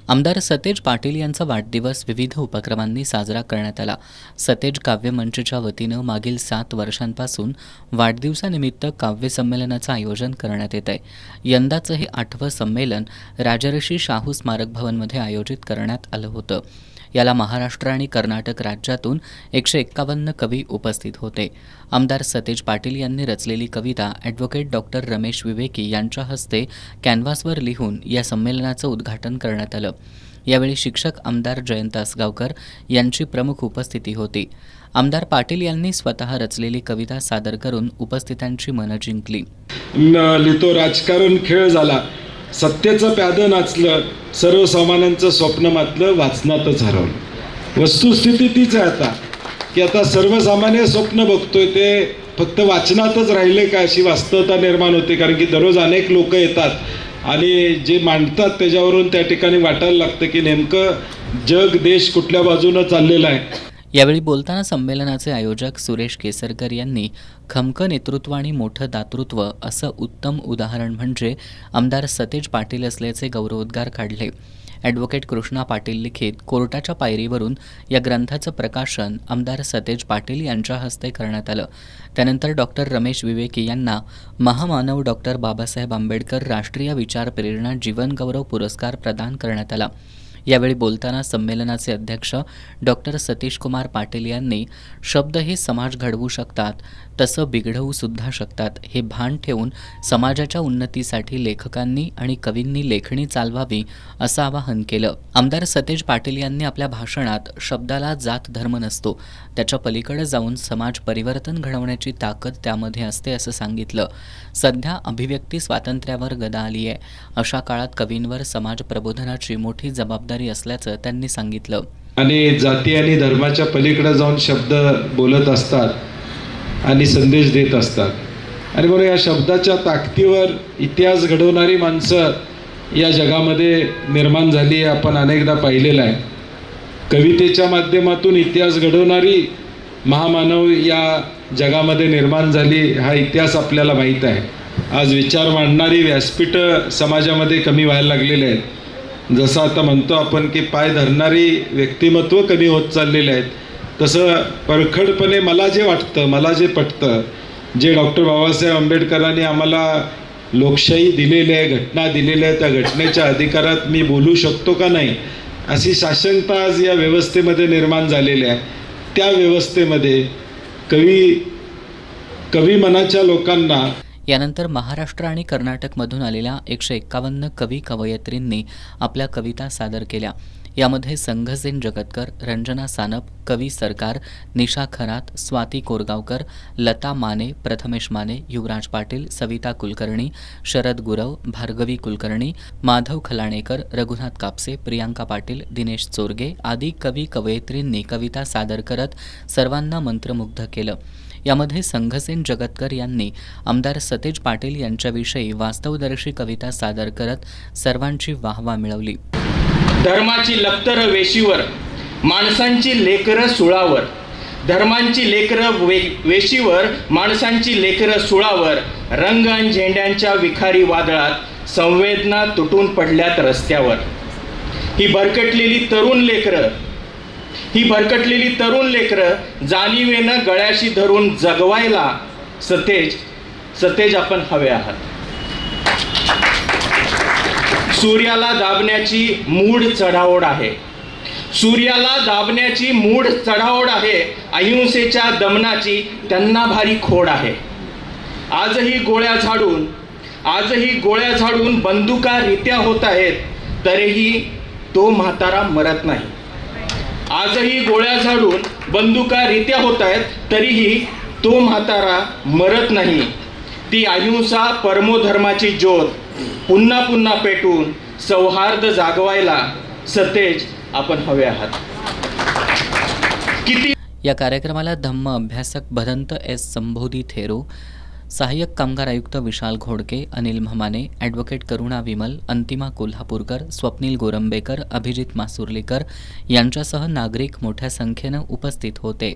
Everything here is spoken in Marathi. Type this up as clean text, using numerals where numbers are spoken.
आमदार सतेज पाटील यांचा वाढदिवस विविध उपक्रमांनी साजरा करण्यात आला। सतेज काव्य मंचच्या वतीनं मागील 7 वर्षांपासून वाढदिवसानिमित्त काव्य संमेलनाचं आयोजन करण्यात येत आहे। यंदाचं हे 8वं संमेलन राजर्षी शाहू स्मारक भवनमध्ये आयोजित करण्यात आलं होतं। याला महाराष्ट्र आणि कर्नाटक राज्यातून 151 कवी उपस्थित होते। आमदार सतेज पाटील यांनी रचलेली कविता ॲडव्होकेट डॉक्टर रमेश विवेकी यांच्या हस्ते कॅनव्हासवर लिहून या संमेलनाचं उद्घाटन करण्यात आलं। यावेळी शिक्षक आमदार जयंत आसगावकर यांची प्रमुख उपस्थिती होती। आमदार पाटील यांनी स्वतः रचलेली कविता सादर करून उपस्थितांची मनं जिंकली। लिहितो राजकारण खेळ झाला, सत्तेचं प्यादं नाचलं, सर्वसामान्यांचं स्वप्न मातलं, वाचनातच हरवलं। वस्तुस्थिती तीच आहे आता की आता सर्वसामान्य स्वप्न बघतोय ते फक्त वाचनातच राहिले का अशी वास्तवता निर्माण होते। कारण की दररोज अनेक लोक येतात आणि जे मांडतात त्याच्यावरून त्या ठिकाणी वाटायला लागतं की नेमकं जग देश कुठल्या बाजूनं चाललेला आहे। यावेळी बोलताना संमेलनाचे आयोजक सुरेश केसरकर यांनी खमकं नेतृत्व आणि मोठं दातृत्व असं उत्तम उदाहरण म्हणजे आमदार सतेज पाटील असल्याचे गौरवोद्गार काढले। ॲडव्होकेट कृष्णा पाटील लिखित कोर्टाच्या पायरीवरून या ग्रंथाचं प्रकाशन आमदार सतेज पाटील यांच्या हस्ते करण्यात आलं। त्यानंतर डॉक्टर रमेश विवेकी यांना महामानव डॉक्टर बाबासाहेब आंबेडकर राष्ट्रीय विचार प्रेरणा जीवन गौरव पुरस्कार प्रदान करण्यात आला। यावेळी बोलताना संमेलनाचे अध्यक्ष डॉक्टर सतीश कुमार पाटील यांनी शब्द हे समाज घडवू शकतात, तसं बिघडवू सुद्धा शकतात, हे भान ठेवून समाजाच्या उन्नतीसाठी लेखकांनी आणि कवींनी लेखणी चालवावी असं आवाहन केलं। आमदार सतेज पाटील यांनी आपल्या भाषणात शब्दाला जात धर्म नसतो, त्याच्या पलीकडे जाऊन समाज परिवर्तन घडवण्याची ताकद त्यामध्ये असते असं सांगितलं। सध्या अभिव्यक्ती स्वातंत्र्यावर गदा आली आहे, अशा काळात कवींवर समाज प्रबोधनाची मोठी जबाबदारी असल्याचं त्यांनी सांगितलं। आणि जाती आणि धर्माच्या पलीकडे जाऊन शब्द बोलत असतात आणि संदेश देत असतात आणि म्हणून या शब्दाच्या ताकदीवर इतिहास घडवणारी माणसं या जगामध्ये निर्माण झाली, आपण अनेकदा पाहिलेलं आहे। कवितेच्या माध्यमातून इतिहास घडवणारी महामानव या जगामध्ये निर्माण झाली, हा इतिहास आपल्याला माहीत आहे। आज विचार मांडणारी व्यासपीठं समाजामध्ये कमी व्हायला लागलेली आहेत। जसं आता म्हणतो आपण की पाय धरणारी व्यक्तिमत्व कमी होत चाललेले आहेत, तसं परखडपणे मला जे वाटतं, मला जे पटतं, जे डॉक्टर बाबासाहेब आंबेडकरांनी आम्हाला लोकशाही दिलेली आहे, घटना दिलेली आहे, त्या घटनेच्या अधिकारात मी बोलू शकतो का नाही अशी साशंकता आज या व्यवस्थेमध्ये निर्माण झालेली आहे। त्या व्यवस्थेमध्ये कवी मनाच्या लोकांना यानंतर महाराष्ट्र आणि कर्नाटकमधून आलेल्या 151 कवी कवयित्रींनी आपल्या कविता सादर केल्या। यामध्ये संघसेन जगतकर, रंजना सानप, कवी सरकार, निशा खरात, स्वाती कोरगावकर, लता माने, प्रथमेश माने, युवराज पाटील, सविता कुलकर्णी, शरद गुरव, भार्गवी कुलकर्णी, माधव खलाणेकर, रघुनाथ कापसे, प्रियांका पाटील, दिनेश चोरगे आदी कवी कवयित्रींनी कविता सादर करत सर्वांना मंत्रमुग्ध केलं। यामध्ये संघसेन जगतकर यांनी आमदार सतेज पाटील यांच्याविषयी वास्तवदर्शी कविता सादर करत सर्वांची वाहवा मिळवली। धर्माची लक्तर वेशीवर, माणसांची लेकरं सुळावर, धर्मांची लेकरं वेशीवर, माणसांची लेकरं सुळावर, रंग आणि झेंड्यांच्या विखारी वादळात संवेदना तुटून पडल्यात रस्त्यावर। ही भरकटलेली तरुण लेकरं जाणीवेनं गळ्याशी धरून जगवायला सतेज आपण हवे आहात। सूर्याला दाबण्याची मूढ चढाओढ आहे, अहिंसेच्या दमनाची त्यांना भारी खोड आहे। आजही गोळ्या झाडून बंदुका रित्या होत आहेत, तरीही तो म्हातारा मरत नाही। आजही गोळ्या झाडून बंदुका रित्या होत आहेत, तरीही तो म्हातारा मरत नाही। ती अहिंसा परमोधर्माची ज्योत पुन्हा पुन्हा पेटून सौहार्द जागवायला सतेज आपण हवे आहात। या कार्यक्रमाला धम्म अभ्यासक भदंत एस संबोधी थेरो, सहाय्यक कामगार आयुक्त विशाल घोडके, अनिल म्हमाने, ॲडव्होकेट करुणा विमल, अंतिमा कोल्हापूरकर, स्वप्नील गोरंबेकर, अभिजित मासुर्लीकर यांच्यासह नागरिक मोठ्या संख्येनं उपस्थित होते।